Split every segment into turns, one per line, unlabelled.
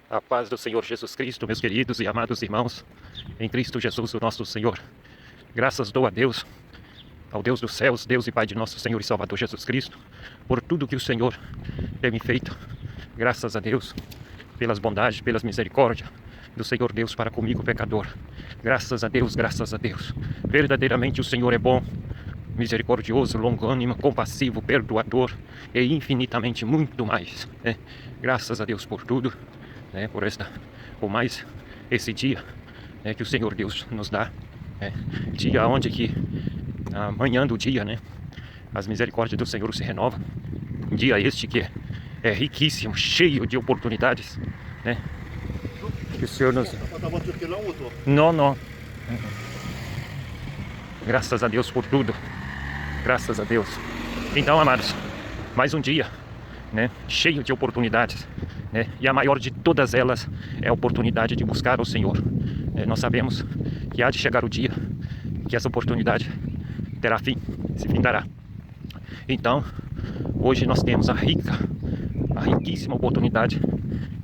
A paz do Senhor Jesus Cristo, meus queridos e amados irmãos, em Cristo Jesus, o nosso Senhor. Graças dou a Deus, ao Deus dos céus, Deus e Pai de nosso Senhor e Salvador Jesus Cristo, por tudo que o Senhor tem me feito. Graças a Deus, pelas bondades, pelas misericórdias do Senhor Deus para comigo, pecador. Graças a Deus, graças a Deus. Verdadeiramente o Senhor é bom, misericordioso, longânimo, compassivo, perdoador e infinitamente muito mais. Graças a Deus por tudo, por mais esse dia que o Senhor Deus nos dá. Dia onde que amanhã do dia, as misericórdias do Senhor se renovam. Um dia este que é riquíssimo, cheio de oportunidades, que o Senhor nos... Não. Graças a Deus por tudo. Graças a Deus. Então, amados, mais um dia, cheio de oportunidades, e a maior de todas elas é a oportunidade de buscar o Senhor. Nós sabemos que há de chegar o dia que essa oportunidade terá fim, se findará. Então, hoje nós temos a riquíssima oportunidade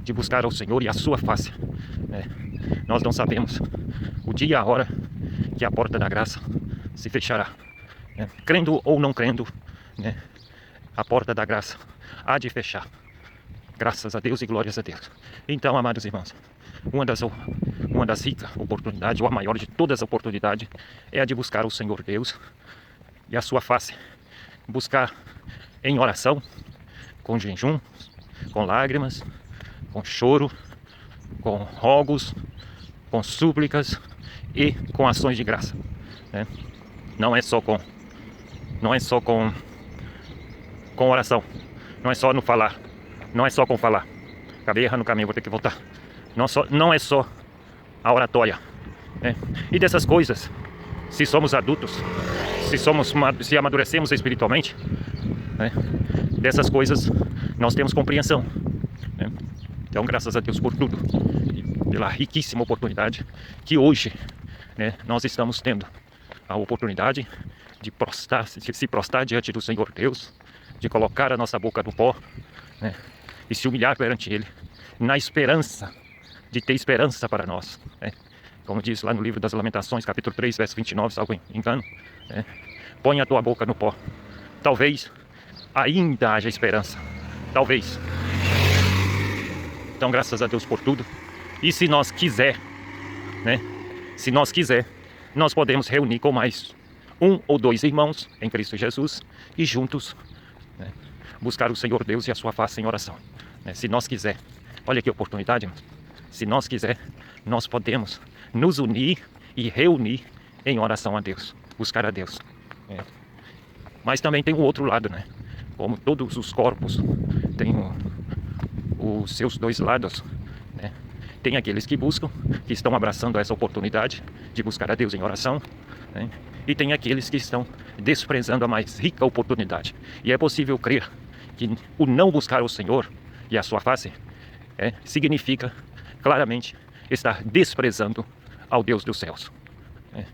de buscar ao Senhor e a sua face. Nós não sabemos o dia e a hora que a porta da graça se fechará. Crendo ou não crendo, a porta da graça há de fechar. Graças a Deus e glórias a Deus. Então, amados irmãos, uma das ricas oportunidades, ou a maior de todas as oportunidades, é a de buscar o Senhor Deus e a sua face. Buscar em oração, com jejum, com lágrimas, com choro, com rogos, com súplicas e com ações de graça. Não é só com oração, não é só no falar, não é só com falar. Acabei errando o caminho, vou ter que voltar. Não é só a oratória. E dessas coisas, se somos adultos, se amadurecemos espiritualmente, dessas coisas nós temos compreensão. Então, graças a Deus por tudo, pela riquíssima oportunidade que hoje nós estamos tendo a oportunidade de se prostrar diante do Senhor Deus, de colocar a nossa boca no pó, e se humilhar perante Ele, na esperança de ter esperança para nós. Como diz lá no livro das Lamentações, capítulo 3, verso 29, se alguém engano, põe a tua boca no pó. Talvez ainda haja esperança. Talvez. Então, graças a Deus por tudo. E se nós quiser, nós podemos reunir com mais um ou dois irmãos em Cristo Jesus e juntos buscar o Senhor Deus e a sua face em oração. Se nós quiser, olha que oportunidade, irmãos. Se nós quiser, nós podemos nos unir e reunir em oração a Deus, buscar a Deus. Mas também tem o outro lado, Como todos os corpos têm os seus dois lados, Tem aqueles que buscam, que estão abraçando essa oportunidade de buscar a Deus em oração, e tem aqueles que estão desprezando a mais rica oportunidade. E é possível crer que o não buscar o Senhor e a sua face significa claramente estar desprezando ao Deus dos céus.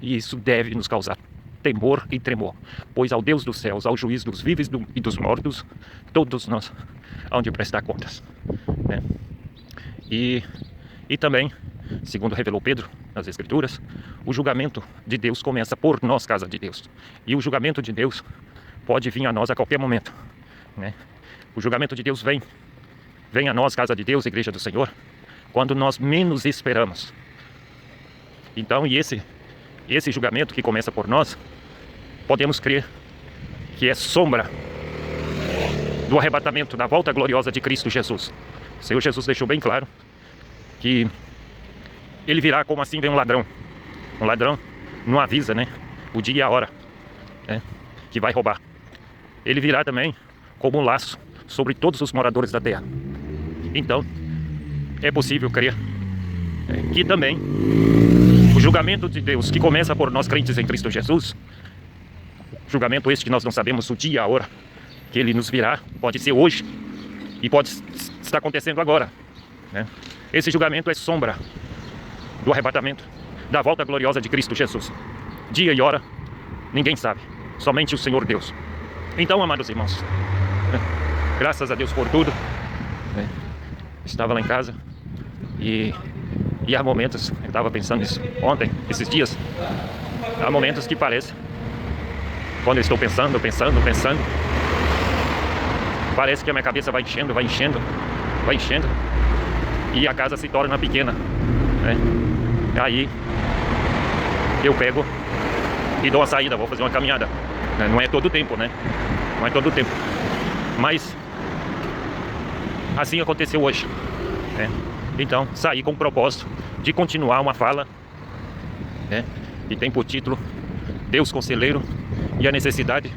E isso deve nos causar temor e tremor, pois ao Deus dos céus, ao juiz dos vivos e dos mortos, todos nós hão de prestar contas. E também, segundo revelou Pedro nas Escrituras, o julgamento de Deus começa por nós, casa de Deus. E o julgamento de Deus pode vir a nós a qualquer momento. O julgamento de Deus vem a nós, casa de Deus, igreja do Senhor, quando nós menos esperamos. Então, e esse julgamento que começa por nós, podemos crer que é sombra do arrebatamento, da volta gloriosa de Cristo Jesus. O Senhor Jesus deixou bem claro que Ele virá como assim vem um ladrão. Um ladrão não avisa, o dia e a hora, que vai roubar. Ele virá também como um laço sobre todos os moradores da terra. Então, é possível crer que também o julgamento de Deus, que começa por nós crentes em Cristo Jesus, julgamento este que nós não sabemos o dia e a hora que Ele nos virá, pode ser hoje e pode estar acontecendo agora. Esse julgamento é sombra do arrebatamento, da volta gloriosa de Cristo Jesus. Dia e hora, ninguém sabe, somente o Senhor Deus. Então, amados irmãos, graças a Deus por tudo. Estava lá em casa, E há momentos, eu estava pensando nisso ontem, esses dias, há momentos que parece, quando eu estou pensando, parece que a minha cabeça vai enchendo, e a casa se torna pequena, né? Aí eu pego e dou uma saída, vou fazer uma caminhada. Não é todo o tempo, né? Não é todo o tempo. Mas assim aconteceu hoje, né? Então, saí com o propósito de continuar uma fala, né, que tem por título Deus Conselheiro e a necessidade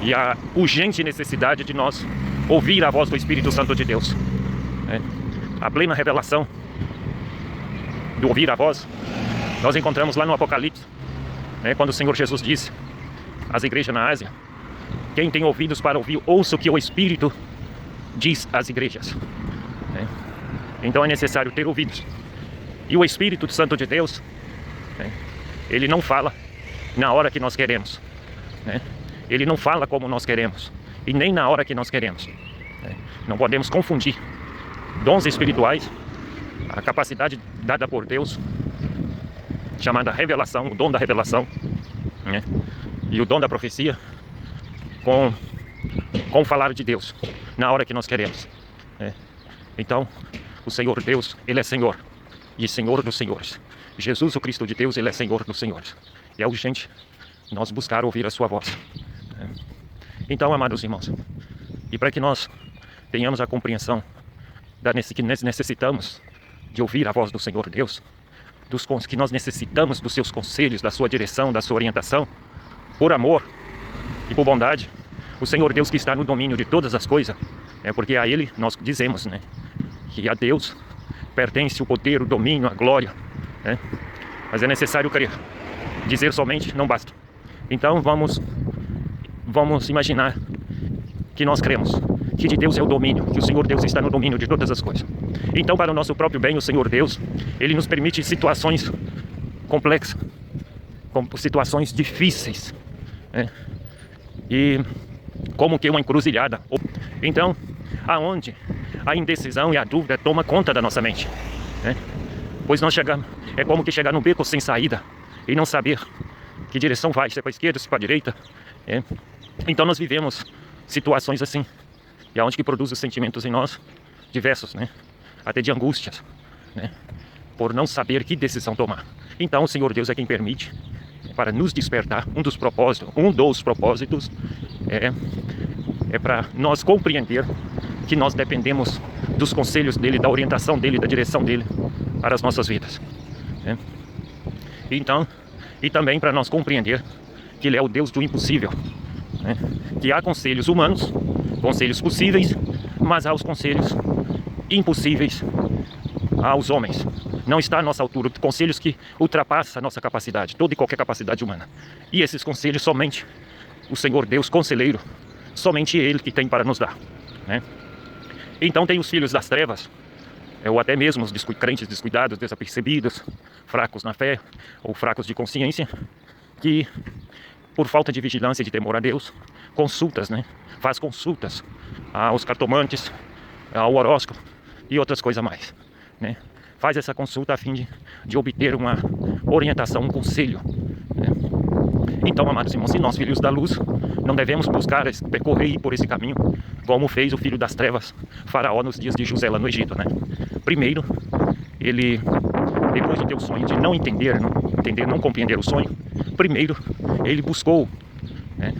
e a urgente necessidade de nós ouvir a voz do Espírito Santo de Deus, né? A plena revelação do ouvir a voz nós encontramos lá no Apocalipse, né, quando o Senhor Jesus disse às igrejas na Ásia: quem tem ouvidos para ouvir, ouça o que o Espírito diz às igrejas, né? Então é necessário ter ouvidos. E o Espírito Santo de Deus, né, ele não fala na hora que nós queremos, né? Ele não fala como nós queremos e nem na hora que nós queremos, né? Não podemos confundir dons espirituais, a capacidade dada por Deus, chamada revelação, o dom da revelação, né, e o dom da profecia, com o falar de Deus na hora que nós queremos, né? Então, o Senhor Deus, Ele é Senhor e Senhor dos senhores. Jesus, o Cristo de Deus, Ele é Senhor dos senhores. E é urgente nós buscar ouvir a sua voz, né? Então, amados irmãos, e para que nós tenhamos a compreensão que necessitamos de ouvir a voz do Senhor Deus, que nós necessitamos dos seus conselhos, da sua direção, da sua orientação, por amor e por bondade, o Senhor Deus que está no domínio de todas as coisas, porque a Ele nós dizemos, né, que a Deus pertence o poder, o domínio, a glória, né? Mas é necessário crer. Dizer somente não basta. Então vamos imaginar que nós cremos que de Deus é o domínio, que o Senhor Deus está no domínio de todas as coisas. Então, para o nosso próprio bem, o Senhor Deus, Ele nos permite situações complexas, situações difíceis, né? E como que uma encruzilhada. Então, aonde a indecisão e a dúvida toma conta da nossa mente, né? Pois nós chegamos, é como que chegar num beco sem saída e não saber que direção vai, se é para a esquerda, se é para a direita, né? Então nós vivemos situações assim, e aonde que produz os sentimentos em nós diversos, né? Até de angústias, né? Por não saber que decisão tomar. Então o Senhor Deus é quem permite, para nos despertar. Um dos propósitos é para nós compreender que nós dependemos dos conselhos dele, da orientação dele, da direção dele para as nossas vidas, né? Então, e também para nós compreender que Ele é o Deus do impossível, né? Que há conselhos humanos, conselhos possíveis, mas há os conselhos impossíveis aos homens. Não está à nossa altura, conselhos que ultrapassam a nossa capacidade, toda e qualquer capacidade humana. E esses conselhos somente o Senhor Deus, conselheiro, somente Ele que tem para nos dar, né? Então tem os filhos das trevas, ou até mesmo os crentes descuidados, desapercebidos, fracos na fé, ou fracos de consciência, que por falta de vigilância e de temor a Deus, faz consultas aos cartomantes, ao horóscopo e outras coisas mais, né? Faz essa consulta a fim de obter uma orientação, um conselho, né? Então, amados irmãos, se nós, filhos da luz, não devemos buscar percorrer por esse caminho, como fez o filho das trevas, Faraó, nos dias de José lá no Egito, né? Primeiro, ele, depois de ter o sonho, de não compreender o sonho, primeiro ele buscou, né,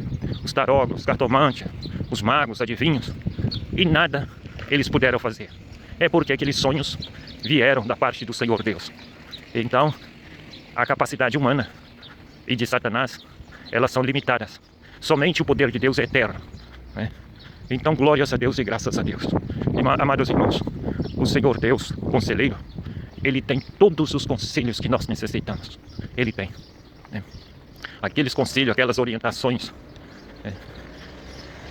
os tarólogos, os cartomantes, os magos, adivinhos, e nada eles puderam fazer. É porque aqueles sonhos vieram da parte do Senhor Deus. Então, a capacidade humana e de Satanás, elas são limitadas. Somente o poder de Deus é eterno, né? Então, glórias a Deus e graças a Deus. Amados irmãos, o Senhor Deus, o conselheiro, Ele tem todos os conselhos que nós necessitamos. Ele tem, né? Aqueles conselhos, aquelas orientações, né,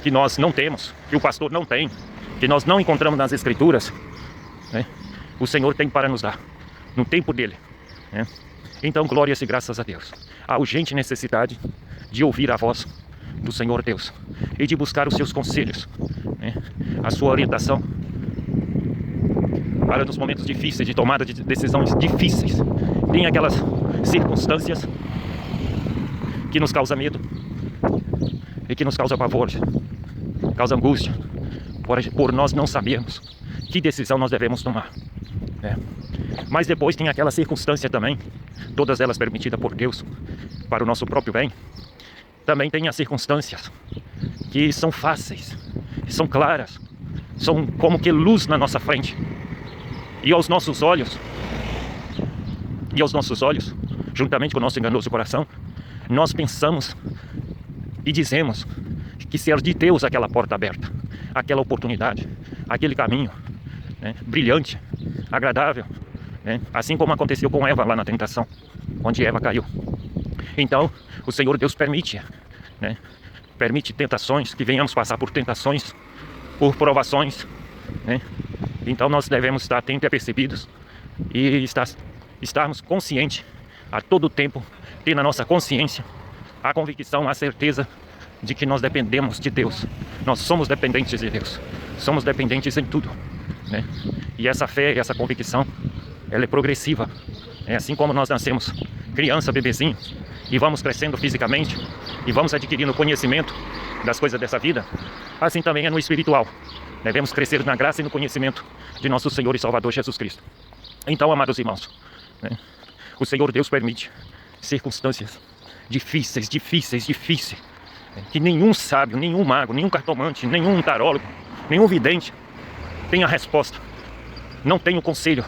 que nós não temos, que o pastor não tem, que nós não encontramos nas Escrituras, né? O Senhor tem para nos dar, no tempo dele, né? Então, glórias e graças a Deus. Há urgente necessidade de ouvir a voz do Senhor Deus e de buscar os seus conselhos, né? A sua orientação para nos momentos difíceis, de tomada de decisões difíceis. Tem aquelas circunstâncias que nos causam medo e que nos causam pavor, causa angústia, por nós não sabermos que decisão nós devemos tomar. Mas depois tem aquela circunstância também, todas elas permitidas por Deus para o nosso próprio bem. Também tem as circunstâncias que são fáceis, que são claras, são como que luz na nossa frente. E aos nossos olhos, juntamente com o nosso enganoso coração, nós pensamos e dizemos que ser de Deus aquela porta aberta, aquela oportunidade, aquele caminho, brilhante, agradável, assim como aconteceu com Eva lá na tentação, onde Eva caiu. Então, o Senhor Deus permite tentações, que venhamos passar por tentações, por provações, Então nós devemos estar atentos e apercebidos e estarmos conscientes a todo tempo, ter na nossa consciência a convicção, a certeza de que nós dependemos de Deus. Nós somos dependentes de Deus, somos dependentes em tudo, E essa fé e essa convicção, ela é progressiva. É assim como nós nascemos criança, bebezinho, e vamos crescendo fisicamente e vamos adquirindo conhecimento das coisas dessa vida, assim também é no espiritual. Devemos crescer na graça e no conhecimento de nosso Senhor e Salvador Jesus Cristo. Então, amados irmãos, o Senhor Deus permite circunstâncias difíceis, que nenhum sábio, nenhum mago, nenhum cartomante, nenhum tarólogo, nenhum vidente tem a resposta, não tem o conselho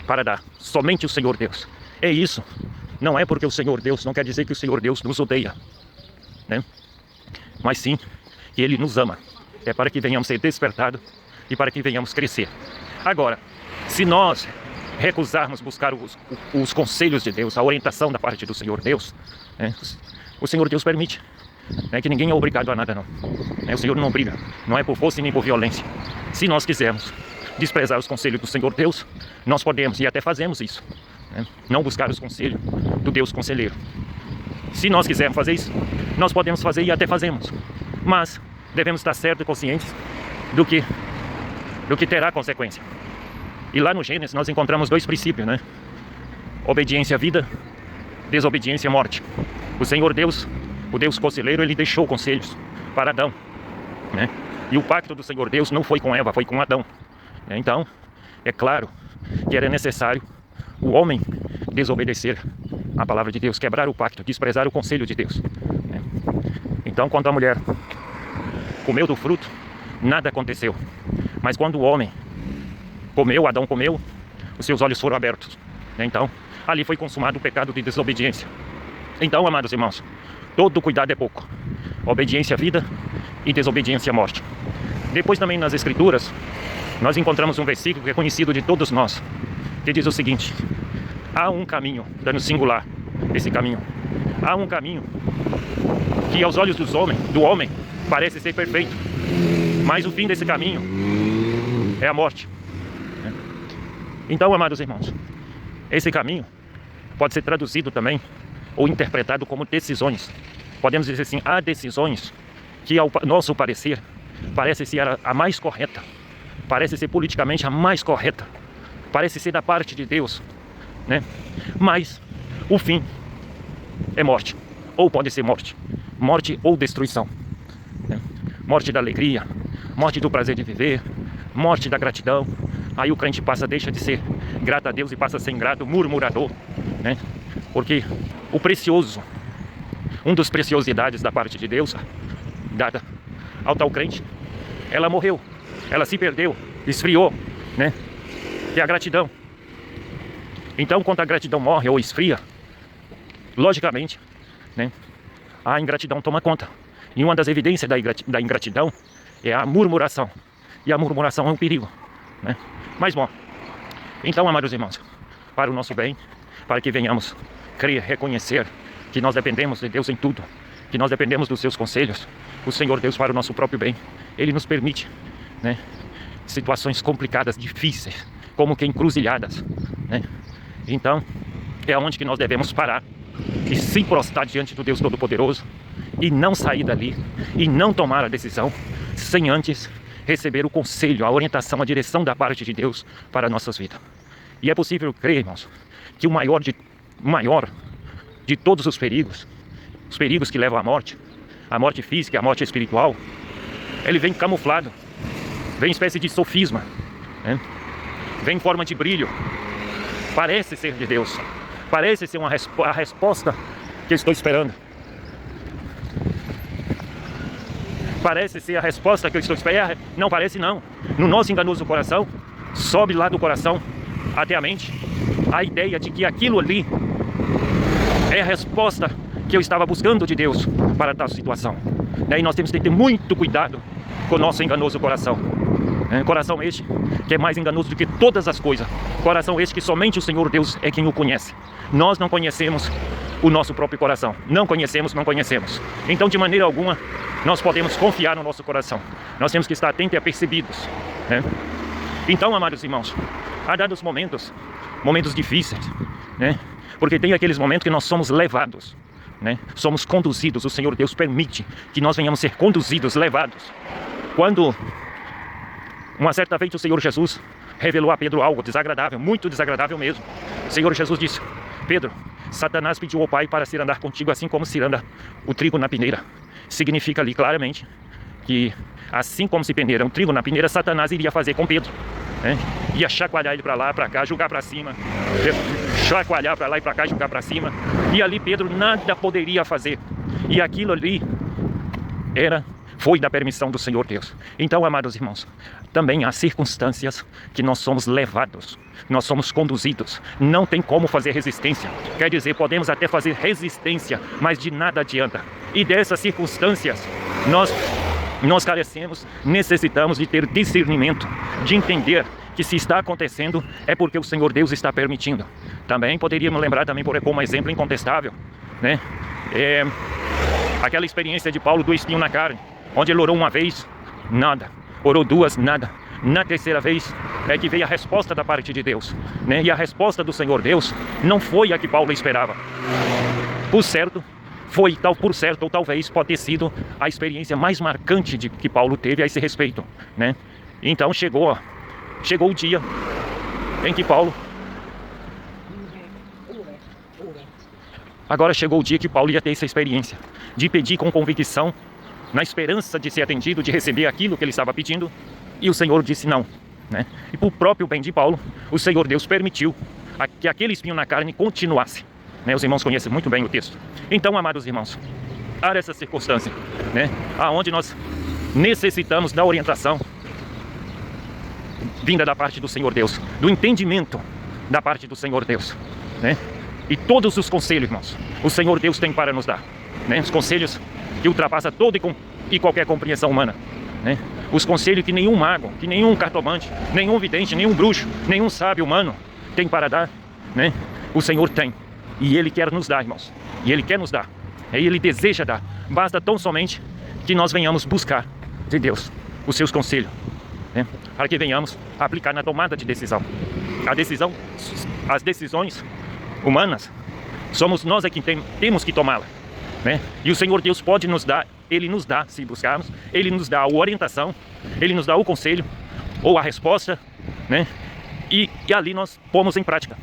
para dar, somente o Senhor Deus. É isso, não é porque o Senhor Deus, não quer dizer que o Senhor Deus nos odeia, mas sim que Ele nos ama, é para que venhamos ser despertados e para que venhamos crescer. Agora, se nós recusarmos buscar os conselhos de Deus, a orientação da parte do Senhor Deus, o Senhor Deus permite, que ninguém é obrigado a nada não, o Senhor não obriga, não é por força nem por violência. Se nós quisermos desprezar os conselhos do Senhor Deus, nós podemos e até fazemos isso, não buscar os conselhos do Deus conselheiro. Se nós quisermos fazer isso, nós podemos fazer e até fazemos, mas devemos estar certos e conscientes do que terá consequência. E lá no Gênesis nós encontramos dois princípios, Obediência à vida, desobediência à morte. O Senhor Deus, o Deus conselheiro, Ele deixou conselhos para Adão, E o pacto do Senhor Deus não foi com Eva, foi com Adão. Então, é claro que era necessário o homem desobedecer a palavra de Deus, quebrar o pacto, desprezar o conselho de Deus. Então, quando a mulher comeu do fruto, nada aconteceu. Mas quando o homem comeu, Adão comeu, os seus olhos foram abertos. Então, ali foi consumado o pecado de desobediência. Então, amados irmãos, todo cuidado é pouco. Obediência à vida e desobediência à morte. Depois também nas Escrituras, nós encontramos um versículo que é conhecido de todos nós, que diz o seguinte: há um caminho, dando singular esse caminho, há um caminho que aos olhos do homem parece ser perfeito, mas o fim desse caminho é a morte. Então, amados irmãos, esse caminho pode ser traduzido também ou interpretado como decisões. Podemos dizer assim, há decisões que ao nosso parecer parece ser a mais correta, parece ser politicamente a mais correta, parece ser da parte de Deus, mas o fim é morte, ou pode ser morte ou destruição, morte da alegria, morte do prazer de viver, morte da gratidão. Aí o crente deixa de ser grato a Deus e passa a ser ingrato, murmurador, Porque o precioso, uma das preciosidades da parte de Deus, dada ao tal crente, ela morreu, ela se perdeu, esfriou, Que é a gratidão. Então, quando a gratidão morre ou esfria, logicamente, a ingratidão toma conta. E uma das evidências da ingratidão é a murmuração. E a murmuração é um perigo, Mas bom, então, amados irmãos, para o nosso bem, para que venhamos crer, reconhecer que nós dependemos de Deus em tudo, que nós dependemos dos seus conselhos, o Senhor Deus, para o nosso próprio bem, Ele nos permite, situações complicadas, difíceis, como que encruzilhadas, Então, é onde que nós devemos parar e se prostrar diante do Deus Todo-Poderoso e não sair dali e não tomar a decisão sem antes receber o conselho, a orientação, a direção da parte de Deus para nossas vidas. E é possível crer, irmãos, que o maior de todos os perigos que levam à morte física, a morte espiritual, ele vem camuflado, vem em espécie de sofisma, né? Vem em forma de brilho, parece ser de Deus, parece ser a resposta que eu estou esperando. Parece ser a resposta que eu estou esperando. Não parece não. No nosso enganoso coração, sobe lá do coração até a mente a ideia de que aquilo ali é a resposta que eu estava buscando de Deus para tal situação. E nós temos que ter muito cuidado com o nosso enganoso coração. Coração este que é mais enganoso do que todas as coisas. Coração este que somente o Senhor Deus é quem o conhece. Nós não conhecemos o nosso próprio coração. Não conhecemos. Então, de maneira alguma, nós podemos confiar no nosso coração. Nós temos que estar atentos e apercebidos, né? Então, amados irmãos, há dados momentos difíceis, né? Porque tem aqueles momentos que nós somos levados, né? Somos conduzidos. O Senhor Deus permite que nós venhamos ser conduzidos, levados. Quando uma certa vez o Senhor Jesus revelou a Pedro algo desagradável, muito desagradável mesmo. O Senhor Jesus disse: Pedro, Satanás pediu ao Pai para se andar contigo assim como se anda o trigo na peneira. Significa ali claramente que assim como se peneira um trigo na peneira, Satanás iria fazer com Pedro, né? Ia chacoalhar ele para lá, para cá, jogar para cima, chacoalhar para lá e para cá, jogar para cima. E ali Pedro nada poderia fazer. E aquilo ali foi da permissão do Senhor Deus. Então, amados irmãos, também há circunstâncias que nós somos levados, nós somos conduzidos. Não tem como fazer resistência. Quer dizer, podemos até fazer resistência, mas de nada adianta. E dessas circunstâncias, nós carecemos, necessitamos de ter discernimento, de entender que se está acontecendo é porque o Senhor Deus está permitindo. Também poderíamos lembrar também como exemplo incontestável, né? Aquela experiência de Paulo do espinho na carne, onde ele orou uma vez, nada. Orou duas, nada. Na terceira vez é que veio a resposta da parte de Deus, né? E a resposta do Senhor Deus não foi a que Paulo esperava. Por certo, ou talvez pode ter sido a experiência mais marcante que Paulo teve a esse respeito, né? Então chegou o dia em que Paulo ia ter essa experiência de pedir com convicção, na esperança de ser atendido, de receber aquilo que ele estava pedindo, e o Senhor disse não, né? E por próprio bem de Paulo, o Senhor Deus permitiu que aquele espinho na carne continuasse, né? Os irmãos conhecem muito bem o texto. Então, amados irmãos, há essa circunstância, né? Aonde nós necessitamos da orientação vinda da parte do Senhor Deus, do entendimento da parte do Senhor Deus, né? E todos os conselhos, irmãos, o Senhor Deus tem para nos dar, né? Os conselhos que ultrapassa toda e qualquer compreensão humana, né? Os conselhos que nenhum mago, que nenhum cartomante, nenhum vidente, nenhum bruxo, nenhum sábio humano tem para dar, né? O Senhor tem, e Ele quer nos dar, irmãos, e Ele quer nos dar, e Ele deseja dar. Basta tão somente que nós venhamos buscar de Deus os seus conselhos, né? Para que venhamos aplicar na tomada de decisão. As decisões humanas, somos nós que temos que tomá-la, né? E o Senhor Deus pode nos dar, Ele nos dá, se buscarmos, Ele nos dá a orientação, Ele nos dá o conselho, ou a resposta, né? E ali nós pomos em prática.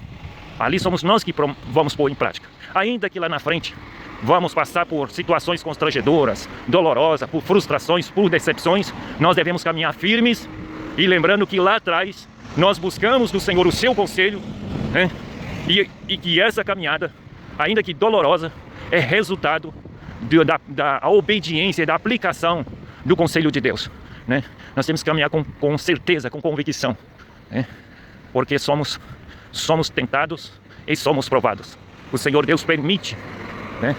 Ali somos nós que vamos pôr em prática. Ainda que lá na frente vamos passar por situações constrangedoras, dolorosas, por frustrações, por decepções, nós devemos caminhar firmes e lembrando que lá atrás nós buscamos do Senhor o seu conselho, né? E que essa caminhada, ainda que dolorosa, é resultado da obediência, da aplicação do conselho de Deus, né? Nós temos que caminhar com certeza, com convicção, né? Porque somos tentados e somos provados. O Senhor Deus permite, né,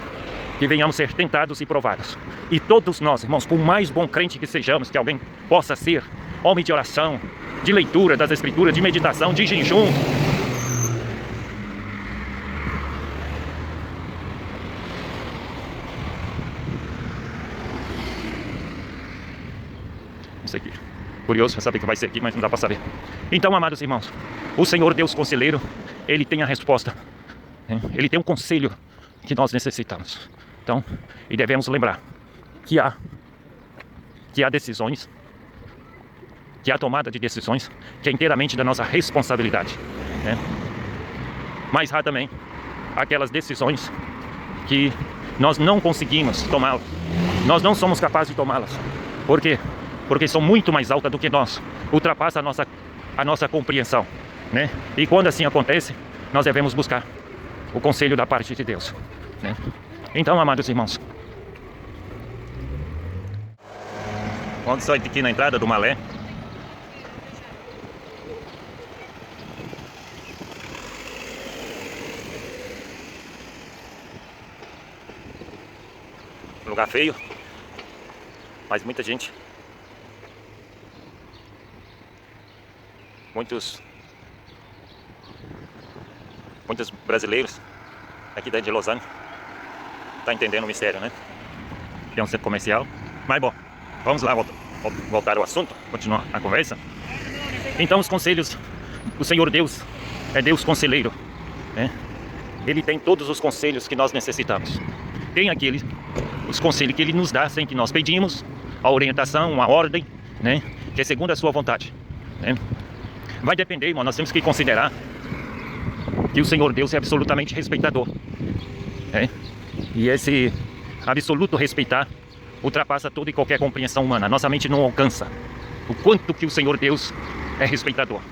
que venhamos ser tentados e provados. E todos nós, irmãos, por mais bom crente que sejamos, que alguém possa ser, homem de oração, de leitura das Escrituras, de meditação, de jejum, isso aqui, curioso para saber que vai ser aqui, mas não dá para saber. Então, amados irmãos, o Senhor Deus conselheiro, Ele tem a resposta, né? Ele tem um conselho que nós necessitamos. Então, e devemos lembrar que há decisões que a tomada de decisões que é inteiramente da nossa responsabilidade, né? Mas há também aquelas decisões que nós não conseguimos tomá-las, nós não somos capazes de tomá-las. Por quê? Porque são muito mais altas do que nós, ultrapassa a nossa compreensão, né? E quando assim acontece, nós devemos buscar o conselho da parte de Deus, né? Então, amados irmãos, quando estou aqui na entrada do Malé, lugar feio, mas muita gente, muitos brasileiros aqui dentro de Lausanne tá entendendo o mistério, né? É um centro comercial, mas bom, vamos lá voltar ao assunto, continuar a conversa. Então, os conselhos, o Senhor Deus é Deus conselheiro, né? Ele tem todos os conselhos que nós necessitamos. Tem os conselhos que Ele nos dá sem que nós pedimos, a orientação, a ordem, né? Que é segundo a sua vontade, né? Vai depender, irmão, nós temos que considerar que o Senhor Deus é absolutamente respeitador, né? E esse absoluto respeitar ultrapassa toda e qualquer compreensão humana. Nossa mente não alcança o quanto que o Senhor Deus é respeitador.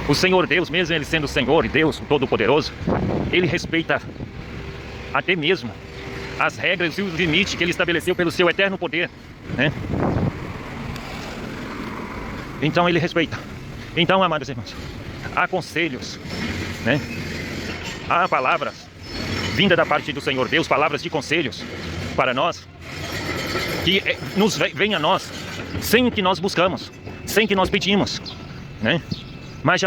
O Senhor Deus, mesmo Ele sendo o Senhor e Deus Todo-Poderoso, Ele respeita até mesmo as regras e os limites que Ele estabeleceu pelo seu eterno poder, né? Então Ele respeita. Então, amados irmãos, há conselhos, né? Há palavras vinda da parte do Senhor Deus, palavras de conselhos para nós, que vem a nós sem que nós buscamos, sem que nós pedimos, né? Mas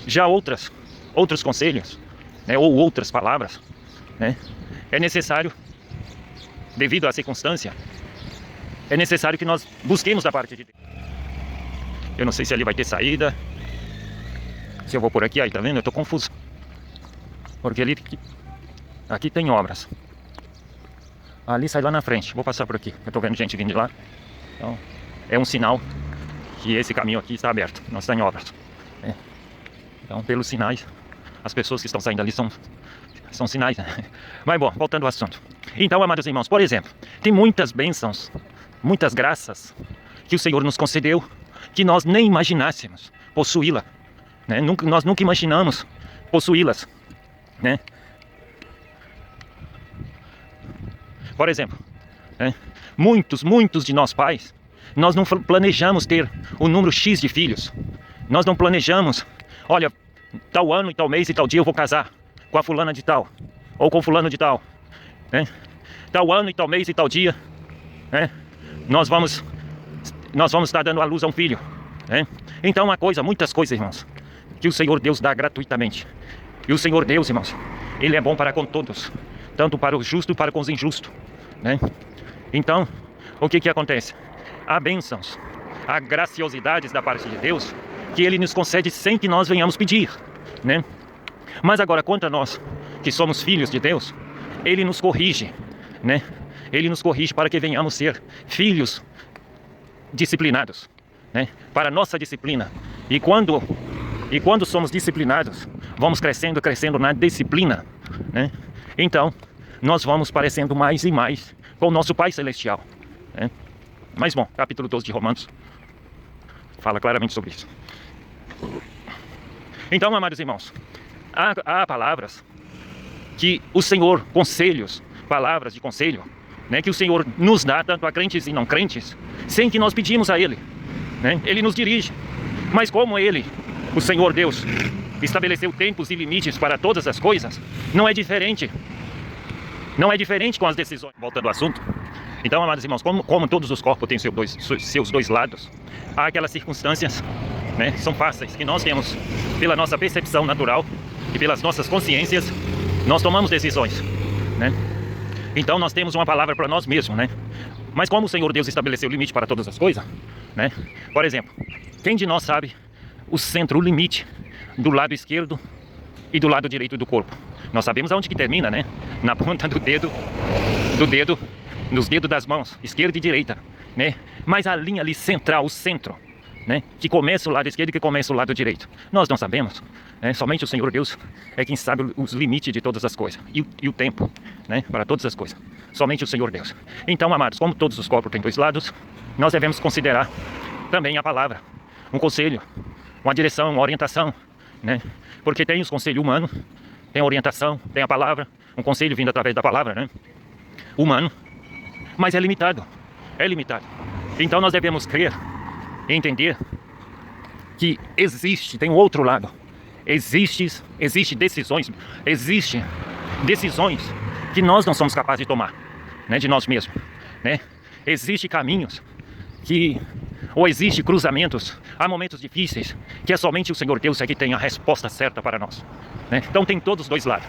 já outros conselhos, né? Ou outras palavras, né? É necessário, devido à circunstância, é necessário que nós busquemos da parte de Deus. Eu não sei se ali vai ter saída, se eu vou por aqui, aí tá vendo? Eu tô confuso, porque aqui tem obras, ali sai lá na frente. Vou passar por aqui, eu tô vendo gente vindo de lá, então é um sinal que esse caminho aqui está aberto, não está em obras, né? Então, pelos sinais, as pessoas que estão saindo ali são sinais, né? Mas bom, voltando ao assunto. Então, amados irmãos, por exemplo, tem muitas bênçãos, muitas graças que o Senhor nos concedeu, que nós nem imaginássemos possuí-la, né? Nós nunca imaginamos possuí-las, né? Por exemplo, né? Muitos de nós pais, nós não planejamos ter o número X de filhos. Nós não planejamos, olha, tal ano e tal mês e tal dia eu vou casar com a fulana de tal, ou com o fulano de tal, né? Tal ano e tal mês e tal dia, né? Nós vamos estar dando à luz a um filho, né? Então, muitas coisas, irmãos, que o Senhor Deus dá gratuitamente. E o Senhor Deus, irmãos, Ele é bom para com todos, tanto para os justos para com os injustos, né? Então, o que acontece? Há bênçãos, há graciosidades da parte de Deus que Ele nos concede sem que nós venhamos pedir, né? Mas agora, quanto a nós, que somos filhos de Deus, Ele nos corrige, né? Ele nos corrige para que venhamos ser filhos disciplinados, né? Para a nossa disciplina. E quando somos disciplinados, vamos crescendo na disciplina, né? Então, nós vamos parecendo mais e mais com o nosso Pai Celestial, né? Mas bom, capítulo 12 de Romanos fala claramente sobre isso. Então, amados irmãos, há palavras que o Senhor, palavras de conselho, né, que o Senhor nos dá, tanto a crentes e não crentes, sem que nós pedimos a Ele, né? Ele nos dirige. Mas como Ele, o Senhor Deus, estabeleceu tempos e limites para todas as coisas, não é diferente com as decisões. Voltando ao assunto, então, amados irmãos, como todos os corpos têm seus dois lados, há aquelas circunstâncias, né, são fáceis, que nós temos, pela nossa percepção natural e pelas nossas consciências, nós tomamos decisões, né? Então nós temos uma palavra para nós mesmos, né? Mas como o Senhor Deus estabeleceu limite para todas as coisas, né? Por exemplo, quem de nós sabe o centro, o limite do lado esquerdo e do lado direito do corpo? Nós sabemos aonde que termina, né? Na ponta do dedo, nos dedos das mãos, esquerda e direita. né? Mas a linha ali central, o centro, né? Que começa o lado esquerdo e que começa o lado direito. Nós não sabemos, né? Somente o Senhor Deus é quem sabe os limites de todas as coisas e o tempo, né? Para todas as coisas. Somente o Senhor Deus. Então, amados, como todos os corpos têm dois lados, nós devemos considerar também a palavra, um conselho, uma direção, uma orientação, né? Porque tem os conselhos humanos, tem a orientação, tem a palavra, um conselho vindo através da palavra, né? Humano, mas é limitado, é limitado. Então nós devemos crer e entender que existe, tem um outro lado, existe decisões que nós não somos capazes de tomar, né? De nós mesmos, né? Existem caminhos ou existe cruzamentos, há momentos difíceis, que é somente o Senhor Deus é que tem a resposta certa para nós, né? Então tem todos os dois lados.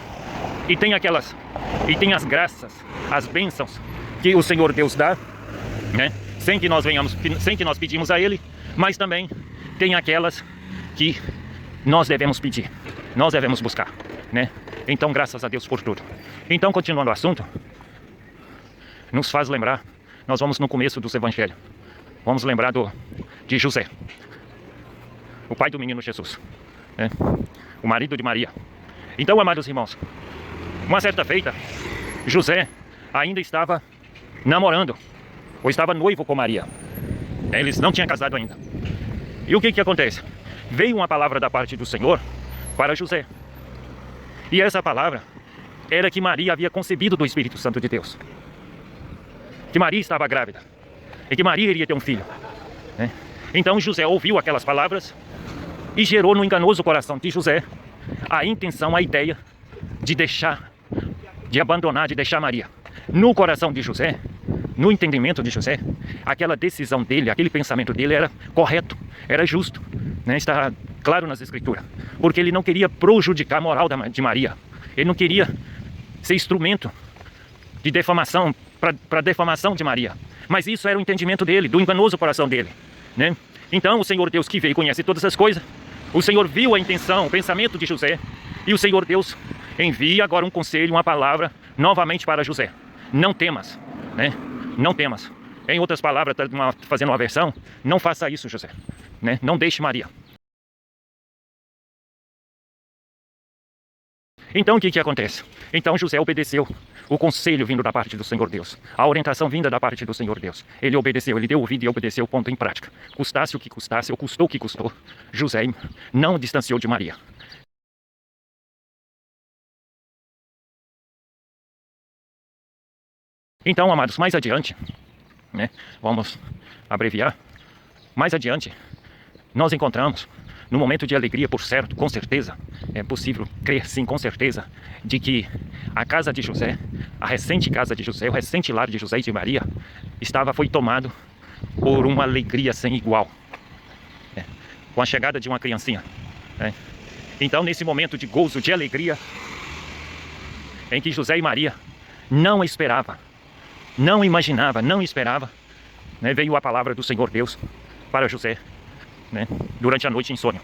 E tem as graças, as bênçãos que o Senhor Deus dá, né? Sem que nós pedimos a Ele, mas também tem aquelas que nós devemos pedir, nós devemos buscar, né? Então graças a Deus por tudo. Então, continuando o assunto, nos faz lembrar, nós vamos no começo dos evangelhos. Vamos lembrar de José, o pai do menino Jesus, né? O marido de Maria. Então, amados irmãos, uma certa feita, José ainda estava namorando, ou estava noivo com Maria. Eles não tinham casado ainda. E o que acontece? Veio uma palavra da parte do Senhor para José. E essa palavra era que Maria havia concebido do Espírito Santo de Deus. Que Maria estava grávida. E que Maria iria ter um filho, né? Então José ouviu aquelas palavras e gerou no enganoso coração de José a intenção, a ideia de abandonar, de deixar Maria. No coração de José, no entendimento de José, aquela decisão dele, aquele pensamento dele era correto, era justo, né? Está claro nas Escrituras. Porque ele não queria prejudicar a moral de Maria. Ele não queria ser instrumento de defamação, para defamação de Maria. Mas isso era o entendimento dele, do enganoso coração dele, né? Então o Senhor Deus que veio e conhece todas as coisas, o Senhor viu a intenção, o pensamento de José, e o Senhor Deus envia agora um conselho, uma palavra, novamente para José. Não temas, né? Não temas. Em outras palavras, fazendo uma versão, não faça isso, José, né? Não deixe Maria. Então o que acontece? Então José obedeceu o conselho vindo da parte do Senhor Deus, a orientação vinda da parte do Senhor Deus. Ele obedeceu, ele deu ouvido e obedeceu o ponto em prática. Custasse o que custasse, ou custou o que custou, José não distanciou de Maria. Então, amados, mais adiante, né, vamos abreviar, mais adiante, nós encontramos, no momento de alegria, por certo, com certeza, é possível crer, sim, com certeza, de que a casa de José, a recente casa de José, o recente lar de José e de Maria, foi tomado por uma alegria sem igual, né, com a chegada de uma criancinha, né. Então, nesse momento de gozo, de alegria, em que José e Maria não esperavam, não imaginava, não esperava, né, veio a palavra do Senhor Deus para José, né, durante a noite em sonho.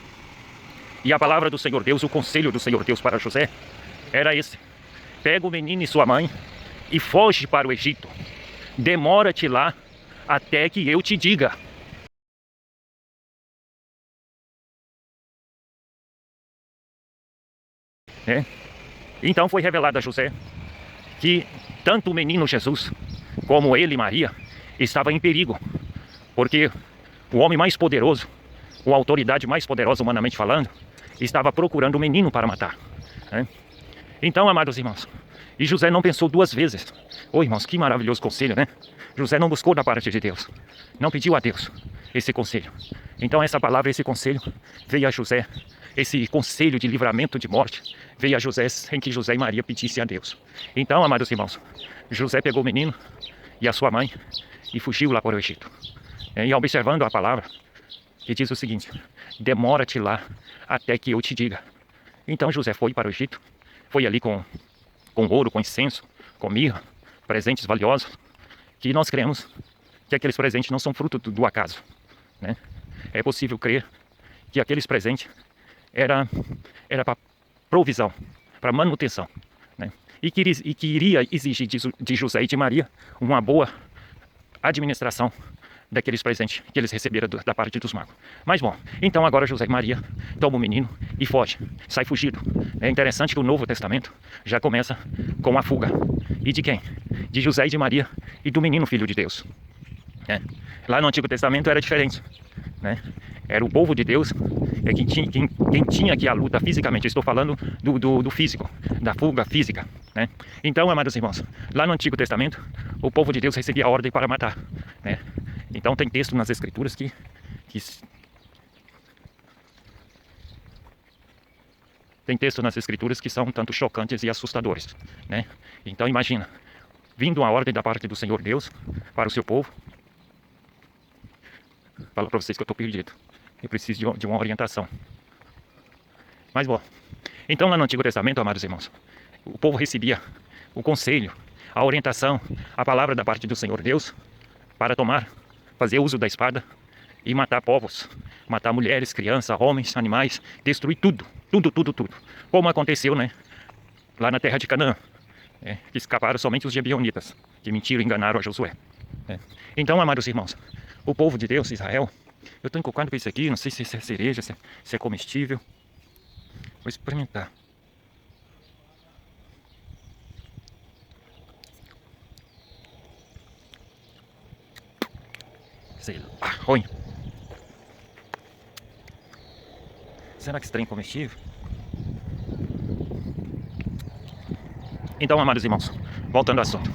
E a palavra do Senhor Deus, o conselho do Senhor Deus para José era esse: pega o menino e sua mãe e foge para o Egito. Demora-te lá até que eu te diga. Então foi revelado a José que tanto o menino Jesus como ele e Maria estavam em perigo, porque o homem mais poderoso, a autoridade mais poderosa humanamente falando, estava procurando o menino para matar, né? Então, amados irmãos, e José não pensou duas vezes. Irmãos, que maravilhoso conselho, né? José não buscou da parte de Deus, não pediu a Deus esse conselho. Então essa palavra, esse conselho veio a José, esse conselho de livramento de morte veio a José, em que José e Maria pedissem a Deus. Então, amados irmãos, José pegou o menino e a sua mãe e fugiu lá para o Egito. E observando a palavra, que diz o seguinte: demora-te lá até que eu te diga. Então José foi para o Egito, foi ali com ouro, com incenso, com mirra, presentes valiosos, que nós cremos que aqueles presentes não são fruto do acaso, né? É possível crer que aqueles presentes era para provisão, para manutenção, né? E que iria exigir de José e de Maria uma boa administração daqueles presentes que eles receberam da parte dos magos. Mas bom, então agora José e Maria tomam o menino e foge, sai fugido. É interessante que o Novo Testamento já começa com a fuga. E de quem? De José e de Maria e do menino filho de Deus. Lá no Antigo Testamento era diferente, né? Era o povo de Deus, quem tinha aqui a luta fisicamente. Eu estou falando do físico, da fuga física, né? Então, amados irmãos, lá no Antigo Testamento, o povo de Deus recebia a ordem para matar, né? Então tem texto nas Escrituras que tem texto nas Escrituras que são tanto chocantes e assustadores, né? Então imagina, vindo uma ordem da parte do Senhor Deus para o seu povo. Falo para vocês que eu estou perdido. Eu preciso de uma orientação. Mas bom, então lá no Antigo Testamento, amados irmãos, o povo recebia o conselho, a orientação, a palavra da parte do Senhor Deus para fazer uso da espada e matar povos, matar mulheres, crianças, homens, animais, destruir tudo. Como aconteceu, né, lá na terra de Canaã, que escaparam somente os gibeonitas, que mentiram e enganaram a Josué. Então, amados irmãos, o povo de Deus, Israel, eu estou encucado com isso aqui, não sei se é cereja, se é comestível. Vou experimentar. Sei lá, ruim. Será que esse trem é comestível? Então, amados irmãos, voltando ao assunto.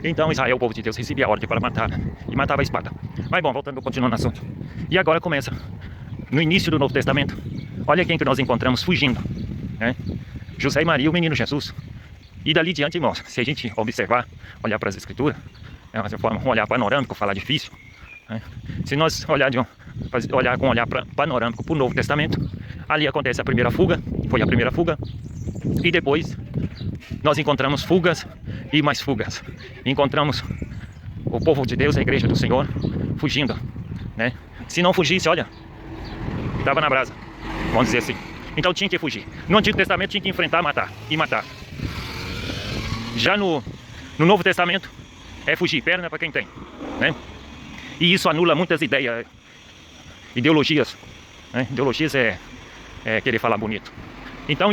Então Israel, o povo de Deus, recebia a ordem para matar, né? E matava a espada. Mas bom, continuando no assunto. E agora começa, no início do Novo Testamento, olha quem que nós encontramos fugindo, né? José e Maria, o menino Jesus. E dali diante, irmãos, se a gente observar, olhar para as Escrituras, um olhar panorâmico, falar difícil, né? Se nós olhar com um olhar panorâmico para o Novo Testamento, ali acontece a primeira fuga, foi a primeira fuga, e depois nós encontramos fugas e mais fugas. Encontramos o povo de Deus, a igreja do Senhor, fugindo, né? Se não fugisse, olha, estava na brasa, vamos dizer assim. Então tinha que fugir. No Antigo Testamento tinha que enfrentar, matar. Já no Novo Testamento é fugir, perna para quem tem, né? E isso anula muitas ideologias, né? Ideologias é querer falar bonito. Então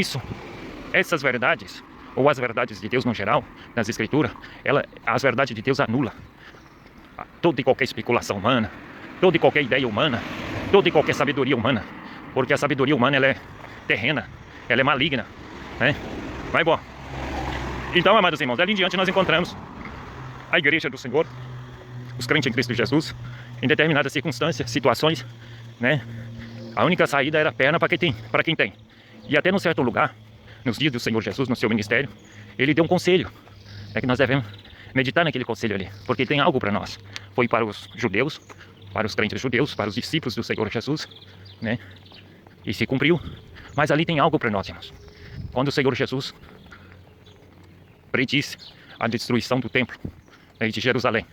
essas verdades, ou as verdades de Deus no geral, nas Escrituras, as verdades de Deus anula toda e qualquer especulação humana, toda e qualquer ideia humana, toda e qualquer sabedoria humana, porque a sabedoria humana ela é terrena, ela é maligna, né? Mas bom, então, amados irmãos, dali em diante nós encontramos a igreja do Senhor, os crentes em Cristo Jesus, em determinadas circunstâncias, situações, né? A única saída era perna para quem tem. E até num certo lugar, nos dias do Senhor Jesus, no seu ministério, ele deu um conselho, que nós devemos meditar naquele conselho ali, porque tem algo para nós. Foi para os judeus, para os crentes judeus, para os discípulos do Senhor Jesus, né? E se cumpriu. Mas ali tem algo para nós, irmãos. Quando o Senhor Jesus predisse a destruição do templo, né, de Jerusalém.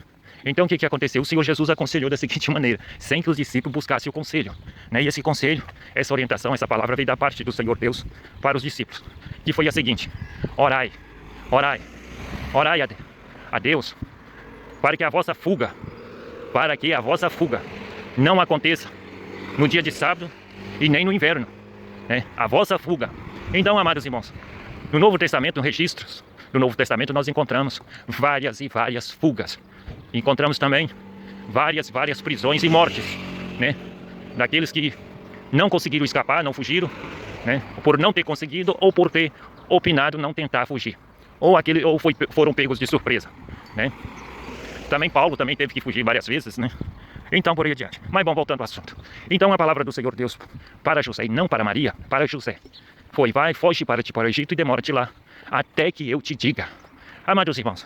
Então o que aconteceu? O Senhor Jesus aconselhou da seguinte maneira, sem que os discípulos buscassem o conselho, né? E esse conselho, essa orientação, essa palavra veio da parte do Senhor Deus para os discípulos, que foi a seguinte: orai a Deus para que a vossa fuga não aconteça no dia de sábado e nem no inverno, né? A vossa fuga. Então, amados irmãos, no Novo Testamento, nos registros do Novo Testamento, nós encontramos várias e várias fugas. Encontramos também várias prisões e mortes, né? Daqueles que não conseguiram escapar, não fugiram, né? Por não ter conseguido ou por ter opinado não tentar fugir. Foram pegos de surpresa, né? Também Paulo também teve que fugir várias vezes, né? Então, por aí adiante. Mas bom, voltando ao assunto. Então a palavra do Senhor Deus para José, e não para Maria, para José, foi: vai, foge para o Egito e demora-te lá, até que eu te diga. Amados irmãos,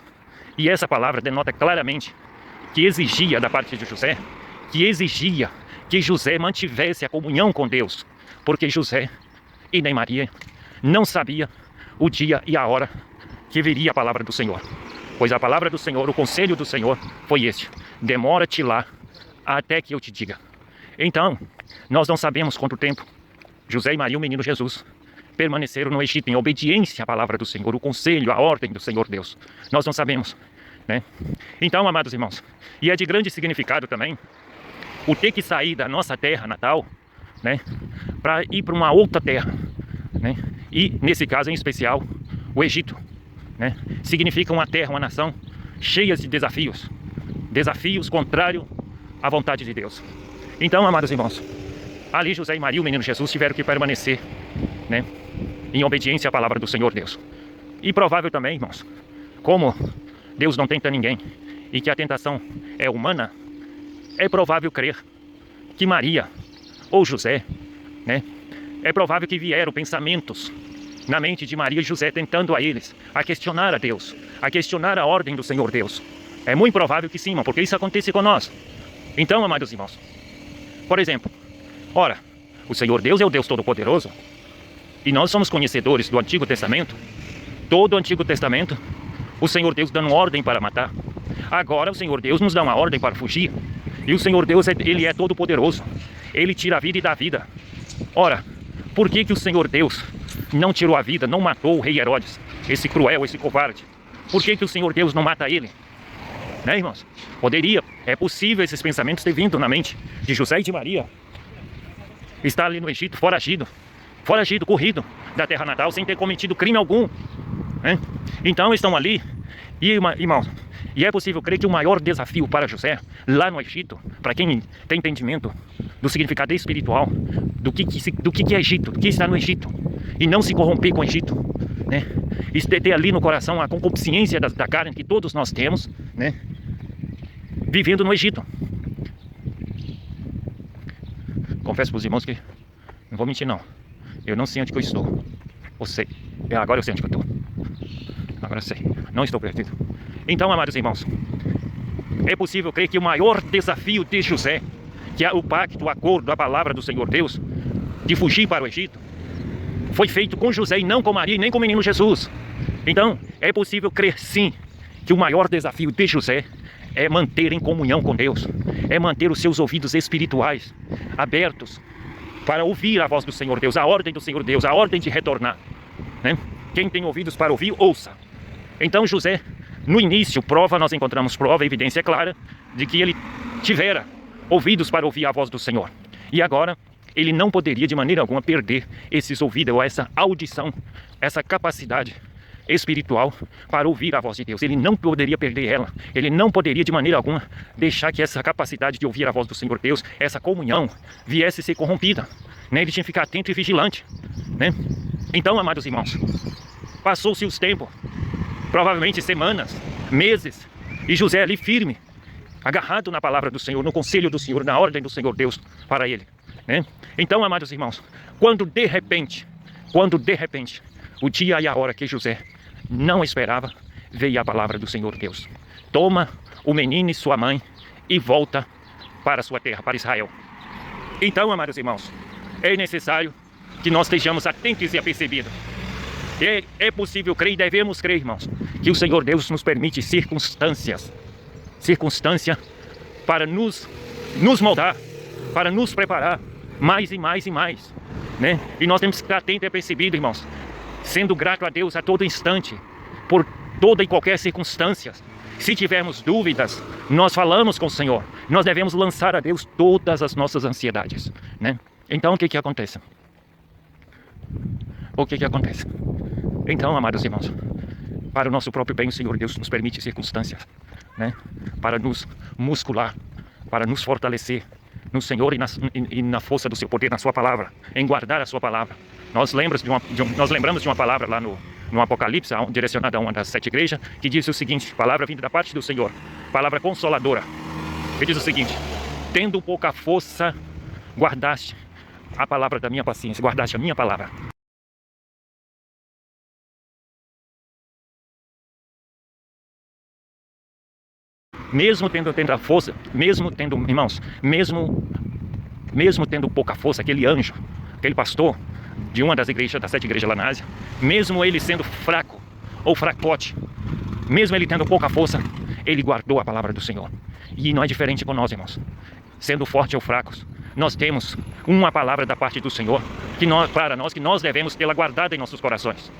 e essa palavra denota claramente que exigia da parte de José, que José mantivesse a comunhão com Deus, porque José e nem Maria não sabia o dia e a hora que viria a palavra do Senhor. Pois a palavra do Senhor, o conselho do Senhor foi este: demora-te lá até que eu te diga. Então, nós não sabemos quanto tempo José e Maria, o menino Jesus, permaneceram no Egito em obediência à palavra do Senhor, o conselho, a ordem do Senhor Deus. Nós não sabemos, né? Então, amados irmãos, e é de grande significado também o ter que sair da nossa terra natal, né, para ir para uma outra terra, né, e nesse caso em especial o Egito, né, significa uma terra, uma nação cheia de desafios, desafios contrários à vontade de Deus. Então, amados irmãos, ali José e Maria, o menino Jesus, tiveram que permanecer, né, em obediência à palavra do Senhor Deus. E provável também, irmãos, como Deus não tenta ninguém e que a tentação é humana, é provável crer que Maria ou José, né, é provável que vieram pensamentos na mente de Maria e José tentando a eles, a questionar a Deus, a questionar a ordem do Senhor Deus. É muito provável que sim, irmão, porque isso acontece conosco. Então, amados irmãos, por exemplo, ora, o Senhor Deus é o Deus Todo-Poderoso e nós somos conhecedores do Antigo Testamento. Todo o Antigo Testamento, o Senhor Deus dando ordem para matar. Agora o Senhor Deus nos dá uma ordem para fugir. E o Senhor Deus, Ele é todo-poderoso. Ele tira a vida e dá a vida. Ora, por que que o Senhor Deus não tirou a vida, não matou o rei Herodes, esse cruel, esse covarde? Por que que o Senhor Deus não mata ele? Né, irmãos? Poderia, é possível esses pensamentos ter vindo na mente de José e de Maria. Está ali no Egito, foragido, corrido da terra natal, sem ter cometido crime algum, né? Então estão ali, e irmãos, e é possível crer que o maior desafio para José, lá no Egito, para quem tem entendimento do significado espiritual, do que é Egito, do que está no Egito, e não se corromper com o Egito, né? E ter ali no coração a concupiscência da carne que todos nós temos, né? Vivendo no Egito. Confesso para os irmãos que, não vou mentir não, eu não sei onde que eu estou. Ou sei, agora eu sei onde que eu estou. Agora eu sei, não estou perdido. Então, amados irmãos, é possível crer que o maior desafio de José, que é o pacto, o acordo, a palavra do Senhor Deus, de fugir para o Egito, foi feito com José e não com Maria e nem com o menino Jesus. Então, é possível crer sim, que o maior desafio de José é manter em comunhão com Deus, é manter os seus ouvidos espirituais abertos para ouvir a voz do Senhor Deus, a ordem do Senhor Deus, a ordem de retornar, né? Quem tem ouvidos para ouvir, ouça. Então José, no início, nós encontramos prova, evidência clara de que ele tivera ouvidos para ouvir a voz do Senhor. E agora, ele não poderia de maneira alguma perder esses ouvidos, ou essa audição, essa capacidade espiritual para ouvir a voz de Deus. Ele não poderia perder ela. Ele não poderia de maneira alguma deixar que essa capacidade de ouvir a voz do Senhor Deus, essa comunhão, viesse a ser corrompida, né? Ele tinha que ficar atento e vigilante, né? Então, amados irmãos, passou-se os tempos, provavelmente semanas, meses, e José ali firme, agarrado na palavra do Senhor, no conselho do Senhor, na ordem do Senhor Deus para ele, né? Então, amados irmãos, quando de repente, o dia e a hora que José não esperava, veio a palavra do Senhor Deus: toma o menino e sua mãe e volta para a sua terra, para Israel. Então, amados irmãos, é necessário que nós estejamos atentos e apercebidos. É possível crer e devemos crer, irmãos, que o Senhor Deus nos permite circunstância para nos moldar, para nos preparar mais e mais e mais, né? E nós temos que estar atentos e apercebidos, irmãos, sendo grato a Deus a todo instante, por toda e qualquer circunstância. Se tivermos dúvidas, nós falamos com o Senhor. Nós devemos lançar a Deus todas as nossas ansiedades, né? Então o que acontece? O que acontece? Então, amados irmãos, para o nosso próprio bem, o Senhor Deus nos permite circunstâncias, né? Para nos muscular, para nos fortalecer no Senhor e na força do seu poder, na sua palavra, em guardar a sua palavra. Nós lembramos de uma palavra lá no Apocalipse, direcionada a uma das 7 igrejas, que diz o seguinte: palavra vinda da parte do Senhor, palavra consoladora, que diz o seguinte: tendo pouca força, guardaste a palavra da minha paciência, guardaste a minha palavra. Mesmo tendo a força, irmãos, mesmo tendo pouca força, aquele anjo, aquele pastor de uma das 7 igrejas lá na Ásia, mesmo ele sendo fraco ou fracote, mesmo ele tendo pouca força, ele guardou a palavra do Senhor. E não é diferente com nós, irmãos. Sendo fortes ou fracos, nós temos uma palavra da parte do Senhor para nós, que nós devemos tê-la guardada em nossos corações.